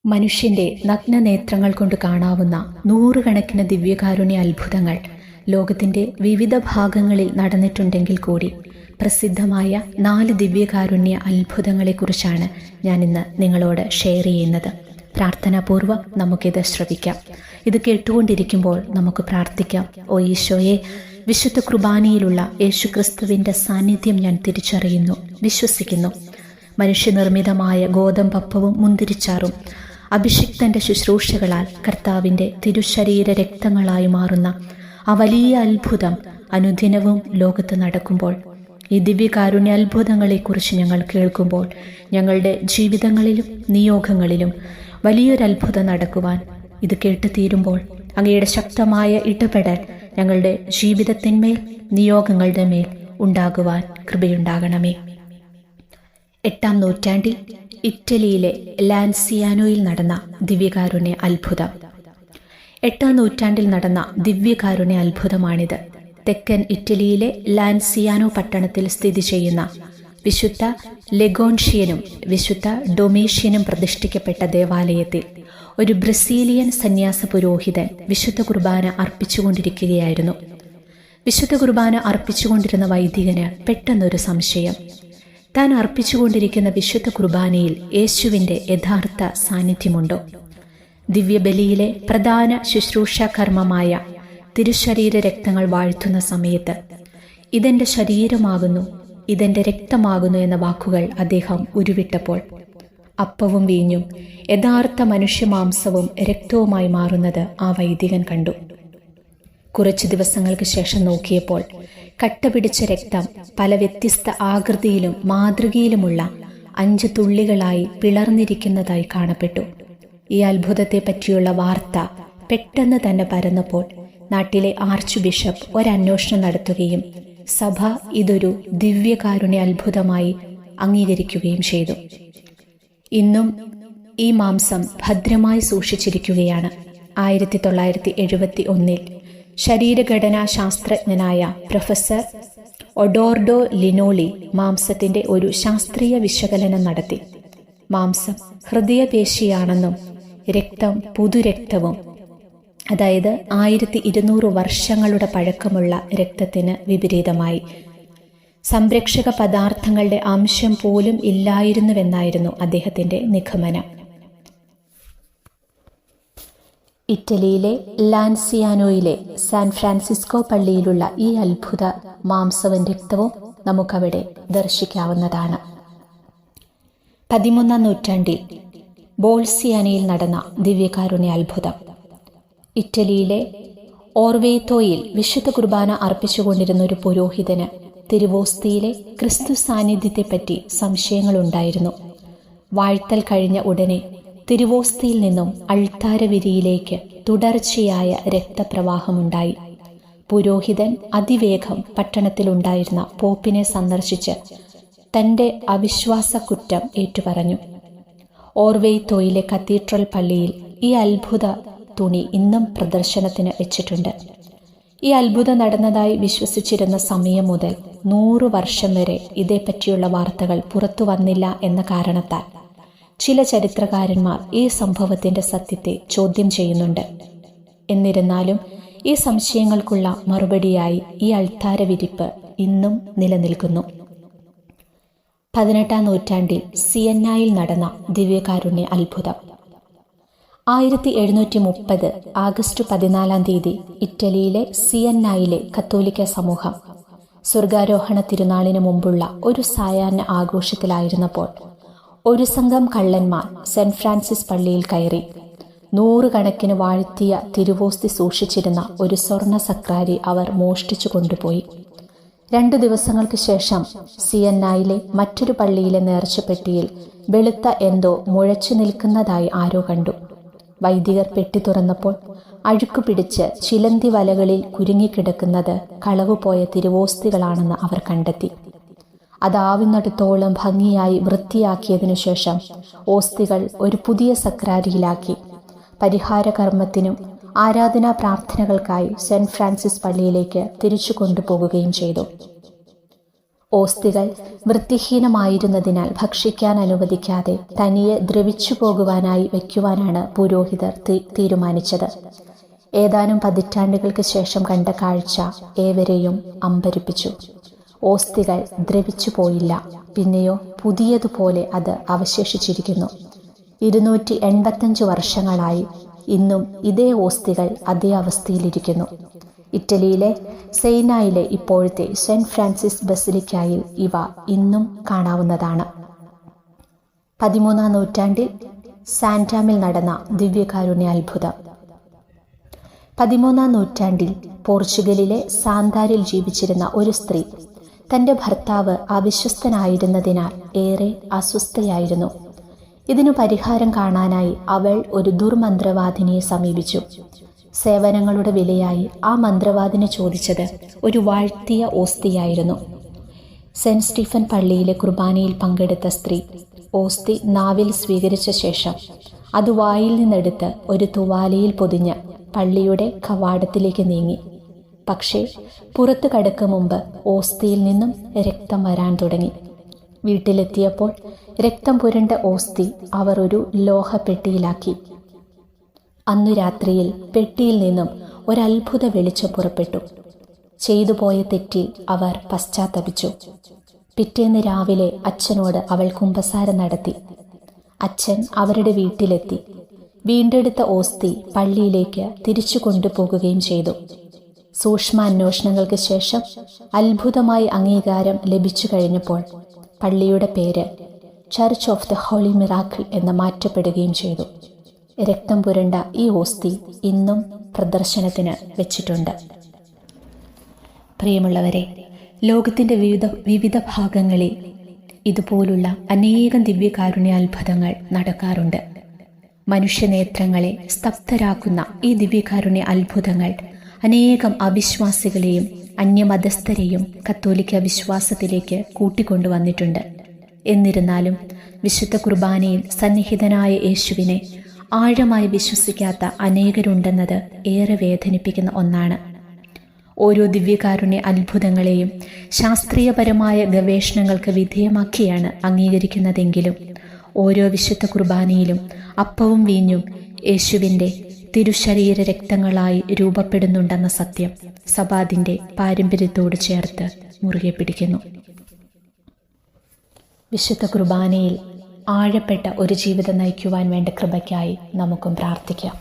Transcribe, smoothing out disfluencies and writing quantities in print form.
മനുഷ്യന്റെ നഗ്നനേത്രങ്ങൾ കൊണ്ട് കാണാവുന്ന നൂറുകണക്കിന് ദിവ്യകാരുണ്യ അത്ഭുതങ്ങൾ ലോകത്തിന്റെ വിവിധ ഭാഗങ്ങളിൽ നടന്നിട്ടുണ്ടെങ്കിൽ കൂടി പ്രസിദ്ധമായ 4 ദിവ്യകാരുണ്യ അത്ഭുതങ്ങളെക്കുറിച്ചാണ് ഞാനിന്ന് നിങ്ങളോട് ഷെയർ ചെയ്യുന്നത്. പ്രാർത്ഥനാപൂർവ്വം നമുക്കിത് ശ്രവിക്കാം. ഇത് കേട്ടുകൊണ്ടിരിക്കുമ്പോൾ നമുക്ക് പ്രാർത്ഥിക്കാം. ഓ ഈശോയെ, വിശുദ്ധ കുർബാനയിലുള്ള യേശുക്രിസ്തുവിൻ്റെ സാന്നിധ്യം ഞാൻ തിരിച്ചറിയുന്നു, വിശ്വസിക്കുന്നു. മനുഷ്യനിർമ്മിതമായ ഗോതമ്പപ്പവും മുന്തിരിച്ചാറും അഭിഷിക്തന്റെ ശുശ്രൂഷകളാൽ കർത്താവിൻ്റെ തിരുശരീര രക്തങ്ങളായി മാറുന്ന ആ വലിയ അത്ഭുതം അനുദിനവും ലോകത്ത് നടക്കുമ്പോൾ, ഈ ദിവ്യകാരുണ്യ അത്ഭുതങ്ങളെക്കുറിച്ച് ഞങ്ങൾ കേൾക്കുമ്പോൾ ഞങ്ങളുടെ ജീവിതങ്ങളിലും നിയോഗങ്ങളിലും വലിയൊരത്ഭുതം നടക്കുവാൻ, ഇത് കേട്ടു തീരുമ്പോൾ അങ്ങയുടെ ശക്തമായ ഇടപെടൽ ഞങ്ങളുടെ ജീവിതത്തിന്മേൽ നിയോഗങ്ങളുടെ മേൽ ഉണ്ടാകുവാൻ കൃപയുണ്ടാകണമേ. 8-ാം നൂറ്റാണ്ടിൽ ഇറ്റലിയിലെ ലാൻസിയാനോയിൽ നടന്ന ദിവ്യകാരുണ്യ അത്ഭുതം. 8-ാം നൂറ്റാണ്ടിൽ നടന്ന ദിവ്യകാരുണ്യ അത്ഭുതമാണിത്. തെക്കൻ ഇറ്റലിയിലെ ലാൻസിയാനോ പട്ടണത്തിൽ സ്ഥിതി ചെയ്യുന്ന വിശുദ്ധ ലെഗോൺഷ്യനും വിശുദ്ധ ഡൊമീഷ്യനും പ്രതിഷ്ഠിക്കപ്പെട്ട ദേവാലയത്തിൽ ഒരു ബ്രസീലിയൻ സന്യാസ പുരോഹിതൻ വിശുദ്ധ കുർബാന അർപ്പിച്ചുകൊണ്ടിരിക്കുകയായിരുന്നു. വിശുദ്ധ കുർബാന അർപ്പിച്ചുകൊണ്ടിരുന്ന വൈദികന് പെട്ടെന്നൊരു സംശയം. താൻ അർപ്പിച്ചുകൊണ്ടിരിക്കുന്ന വിശുദ്ധ കുർബാനയിൽ യേശുവിൻ്റെ യഥാർത്ഥ സാന്നിധ്യമുണ്ടോ? ദിവ്യബലിയിലെ പ്രധാന ശുശ്രൂഷാ കർമ്മമായ തിരുശരീര രക്തങ്ങൾ വാഴ്ത്തുന്ന സമയത്ത് ഇതെൻ്റെ ശരീരമാകുന്നു, ഇതെൻ്റെ രക്തമാകുന്നു എന്ന വാക്കുകൾ അദ്ദേഹം ഉരുവിട്ടപ്പോൾ അപ്പവും വീഞ്ഞും യഥാർത്ഥ മനുഷ്യമാംസവും രക്തവുമായി മാറുന്നത് ആ വൈദികൻ കണ്ടു. കുറച്ചു ദിവസങ്ങൾക്ക് ശേഷം നോക്കിയപ്പോൾ കട്ടപിടിച്ച രക്തം പല വ്യത്യസ്ത ആകൃതിയിലും മാതൃകയിലുമുള്ള 5 തുള്ളികളായി പിളർന്നിരിക്കുന്നതായി കാണപ്പെട്ടു. ഈ അത്ഭുതത്തെ പറ്റിയുള്ള വാർത്ത പെട്ടെന്ന് തന്നെ പരന്നപ്പോൾ നാട്ടിലെ ആർച്ച് ബിഷപ്പ് ഒരന്വേഷണം നടത്തുകയും സഭ ഇതൊരു ദിവ്യകാരുണ്യ അത്ഭുതമായി അംഗീകരിക്കുകയും ചെയ്തു. ഇന്നും ഈ മാംസം ഭദ്രമായി സൂക്ഷിച്ചിരിക്കുകയാണ്. 1971 ശരീരഘടനാ ശാസ്ത്രജ്ഞനായ പ്രൊഫസർ ഒഡോർഡോ ലിനോളി മാംസത്തിന്റെ ഒരു ശാസ്ത്രീയ വിശകലനം നടത്തി. മാംസം ഹൃദയപേശിയാണെന്നും രക്തം പുതുരക്തവും, അതായത് 1200 വർഷങ്ങളുടെ പഴക്കമുള്ള രക്തത്തിന് വിപരീതമായി സംരക്ഷക പദാർത്ഥങ്ങളുടെ അംശം പോലും ഇല്ലായിരുന്നുവെന്നായിരുന്നു അദ്ദേഹത്തിന്റെ നിഗമനം. ഇറ്റലിയിലെ ലാൻസിയാനോയിലെ സാൻ ഫ്രാൻസിസ്കോ പള്ളിയിലുള്ള ഈ അത്ഭുത മാംസവും രക്തവും നമുക്കവിടെ ദർശിക്കാവുന്നതാണ്. 13-ാം നൂറ്റാണ്ടിൽ ബോൾസിയാനയിൽ നടന്ന ദിവ്യകാരുണ്യ അത്ഭുതം. ഇറ്റലിയിലെ ഓർവേത്തോയിൽ വിശുദ്ധ കുർബാന അർപ്പിച്ചുകൊണ്ടിരുന്ന ഒരു പുരോഹിതന് തിരുവോസ്തിയിലെ ക്രിസ്തു സാന്നിധ്യത്തെപ്പറ്റി സംശയങ്ങളുണ്ടായിരുന്നു. വാഴ്ത്തൽ കഴിഞ്ഞ ഉടനെ തിരുവോസ്തിയിൽ നിന്നും അൾത്താരവിരിയിലേക്ക് തുടർച്ചയായ രക്തപ്രവാഹമുണ്ടായി. പുരോഹിതൻ അതിവേഗം പട്ടണത്തിലുണ്ടായിരുന്ന പോപ്പിനെ സന്ദർശിച്ച് തൻ്റെ അവിശ്വാസ കുറ്റം ഏറ്റുപറഞ്ഞു. ഓർവേത്തോയിലെ കത്തീഡ്രൽ പള്ളിയിൽ ഈ അത്ഭുത തുണി ഇന്നും പ്രദർശനത്തിന് വെച്ചിട്ടുണ്ട്. ഈ അത്ഭുതം നടന്നതായി വിശ്വസിച്ചിരുന്ന സമയം മുതൽ 100 വർഷം വരെ ഇതേപ്പറ്റിയുള്ള വാർത്തകൾ പുറത്തു വന്നില്ല എന്ന കാരണത്താൽ ചില ചരിത്രകാരന്മാർ ഈ സംഭവത്തിന്റെ സത്യത്തെ ചോദ്യം ചെയ്യുന്നുണ്ട്. എന്നിരുന്നാലും ഈ സംശയങ്ങൾക്കുള്ള മറുപടിയായി ഈ അൾത്താരവിരിപ്പ് ഇന്നും നിലനിൽക്കുന്നു. 18-ാം നൂറ്റാണ്ടിൽ സിയന്നായിൽ നടന്ന ദിവ്യകാരുണ്യ അത്ഭുതം. 1730 ആഗസ്റ്റ് 14-ാം തീയതി ഇറ്റലിയിലെ സിയന്നായിലെ കത്തോലിക്ക സമൂഹം സ്വർഗാരോഹണ തിരുനാളിന് മുമ്പുള്ള ഒരു സായാഹ്ന ആഘോഷത്തിലായിരുന്നപ്പോൾ ഒരു സംഘം കള്ളന്മാർ സെന്റ് ഫ്രാൻസിസ് പള്ളിയിൽ കയറി 100 കണക്കിന് വാഴ്ത്തിയ തിരുവോസ്തി സൂക്ഷിച്ചിരുന്ന ഒരു സ്വർണ്ണ സക്രാരി അവർ മോഷ്ടിച്ചു കൊണ്ടുപോയി. 2 ദിവസങ്ങൾക്ക് ശേഷം സിയന്നായിലെ മറ്റൊരു പള്ളിയിലെ നേർച്ചപ്പെട്ടിയിൽ വെളുത്ത എന്തോ മുഴച്ചു നിൽക്കുന്നതായി ആരോ കണ്ടു. വൈദികർ പെട്ടി തുറന്നപ്പോൾ അഴുക്കു പിടിച്ച് ചിലന്തി വലകളിൽ കുരുങ്ങിക്കിടക്കുന്നത് കളവുപോയ തിരുവോസ്തികളാണെന്ന് അവർ കണ്ടെത്തി. അതാവുന്നിടത്തോളം ഭംഗിയായി വൃത്തിയാക്കിയതിനു ശേഷം ഓസ്തികൾ ഒരു പുതിയ സക്രാരിയിലാക്കി പരിഹാരകർമ്മത്തിനും ആരാധനാ പ്രാർത്ഥനകൾക്കായി സെന്റ് ഫ്രാൻസിസ് പള്ളിയിലേക്ക് തിരിച്ചു കൊണ്ടുപോകുകയും ചെയ്തു. ഓസ്തികൾ വൃത്തിഹീനമായിരുന്നതിനാൽ ഭക്ഷിക്കാൻ അനുവദിക്കാതെ തനിയെ ദ്രവിച്ചു പോകുവാനായി വയ്ക്കുവാനാണ് പുരോഹിതർ തീരുമാനിച്ചത്. ഏതാനും പതിറ്റാണ്ടുകൾക്ക് ശേഷം കണ്ട കാഴ്ച ഏവരെയും അമ്പരിപ്പിച്ചു. ഓസ്തികൾ ദ്രവിച്ചു പോയില്ല, പിന്നെയോ പുതിയതുപോലെ അത് അവശേഷിച്ചിരിക്കുന്നു. 285 വർഷങ്ങളായി ഇന്നും ഇതേ ഓസ്തികൾ അതേ അവസ്ഥയിലിരിക്കുന്നു. ഇറ്റലിയിലെ സെയ്നായിലെ ഇപ്പോഴത്തെ സെന്റ് ഫ്രാൻസിസ് ബസിലിക്കയിൽ ഇവ ഇന്നും കാണാവുന്നതാണ്. 13-ാം നൂറ്റാണ്ടിൽ സാന്റാമിൽ നടന്ന ദിവ്യകാരുണ്യ അത്ഭുതം. 13-ാം നൂറ്റാണ്ടിൽ പോർച്ചുഗലിലെ സാന്താരിൽ ജീവിച്ചിരുന്ന ഒരു സ്ത്രീ തൻ്റെ ഭർത്താവ് അവിശ്വസ്തനായിരുന്നതിനാൽ ഏറെ അസ്വസ്ഥയായിരുന്നു. ഇതിനു പരിഹാരം കാണാനായി അവൾ ഒരു ദുർമന്ത്രവാദിനിയെ സമീപിച്ചു. സേവനങ്ങളുടെ വിലയായി ആ മന്ത്രവാദിനി ചോദിച്ചത് ഒരു വാഴ്ത്തിയ ഓസ്തിയായിരുന്നു. സെന്റ് സ്റ്റീഫൻ പള്ളിയിലെ കുർബാനയിൽ പങ്കെടുത്ത സ്ത്രീ ഓസ്തി നാവിൽ സ്വീകരിച്ച ശേഷം അത് വായിൽ നിന്നെടുത്ത് ഒരു തുവാലയിൽ പൊതിഞ്ഞ് പള്ളിയുടെ കവാടത്തിലേക്ക് നീങ്ങി. പക്ഷേ പുറത്തു കടക്കും മുമ്പ് ഓസ്തിയിൽ നിന്നും രക്തം വരാൻ തുടങ്ങി. വീട്ടിലെത്തിയപ്പോൾ രക്തം പുരണ്ട ഓസ്തി അവർ ഒരു ലോഹപ്പെട്ടിയിലാക്കി. അന്നു രാത്രിയിൽ പെട്ടിയിൽ നിന്നും ഒരത്ഭുത വെളിച്ചം പുറപ്പെട്ടു. ചെയ്തുപോയ തെറ്റിൽ അവർ പശ്ചാത്തപിച്ചു. പിറ്റേന്ന് രാവിലെ അച്ഛനോട് അവൾ കുമ്പസാരം നടത്തി. അച്ഛൻ അവരുടെ വീട്ടിലെത്തി. വീണ്ടെടുത്ത ഓസ്തി പള്ളിയിലേക്ക് തിരിച്ചു കൊണ്ടുപോകുകയും ചെയ്തു. സൂക്ഷ്മ അന്വേഷണങ്ങൾക്ക് ശേഷം അത്ഭുതമായി അംഗീകാരം ലഭിച്ചു കഴിഞ്ഞപ്പോൾ പള്ളിയുടെ പേര് Church of the Holy Miracle എന്ന് മാറ്റപ്പെടുകയും ചെയ്തു. രക്തം പുരണ്ട ഈ ഓസ്തി ഇന്നും പ്രദർശനത്തിന് വെച്ചിട്ടുണ്ട്. പ്രിയമുള്ളവരെ, ലോകത്തിൻ്റെ വിവിധ ഭാഗങ്ങളിൽ ഇതുപോലുള്ള അനേകം ദിവ്യകാരുണ്യാത്ഭുതങ്ങൾ നടക്കാറുണ്ട്. മനുഷ്യനേത്രങ്ങളെ സ്തബ്ധരാക്കുന്ന ഈ ദിവ്യകാരുണ്യ അത്ഭുതങ്ങൾ അനേകം അവിശ്വാസികളെയും അന്യമതസ്ഥരെയും കത്തോലിക്ക വിശ്വാസത്തിലേക്ക് കൂട്ടിക്കൊണ്ടുവന്നിട്ടുണ്ട്. എന്നിരുന്നാലും വിശുദ്ധ കുർബാനയിൽ സന്നിഹിതനായ യേശുവിനെ ആഴമായി വിശ്വസിക്കാത്ത അനേകരുണ്ടെന്നത് ഏറെ വേദനിപ്പിക്കുന്ന ഒന്നാണ്. ഓരോ ദിവ്യകാരുണ്യ അത്ഭുതങ്ങളെയും ശാസ്ത്രീയപരമായ ഗവേഷണങ്ങൾക്ക് വിധേയമാക്കിയാണ് അംഗീകരിക്കുന്നതെങ്കിലും ഓരോ വിശുദ്ധ കുർബാനയിലും അപ്പവും വീഞ്ഞും യേശുവിൻ്റെ തിരുശരീര രക്തങ്ങളായി രൂപപ്പെടുന്നുണ്ടെന്ന സത്യം സഭാതിൻ്റെ പാരമ്പര്യത്തോട് ചേർത്ത് മുറുകെ പിടിക്കുന്നു. വിശുദ്ധ കുർബാനയിൽ ആഴപ്പെട്ട ഒരു ജീവിതം നയിക്കുവാൻ വേണ്ട കൃപയ്ക്കായി നമുക്കും പ്രാർത്ഥിക്കാം.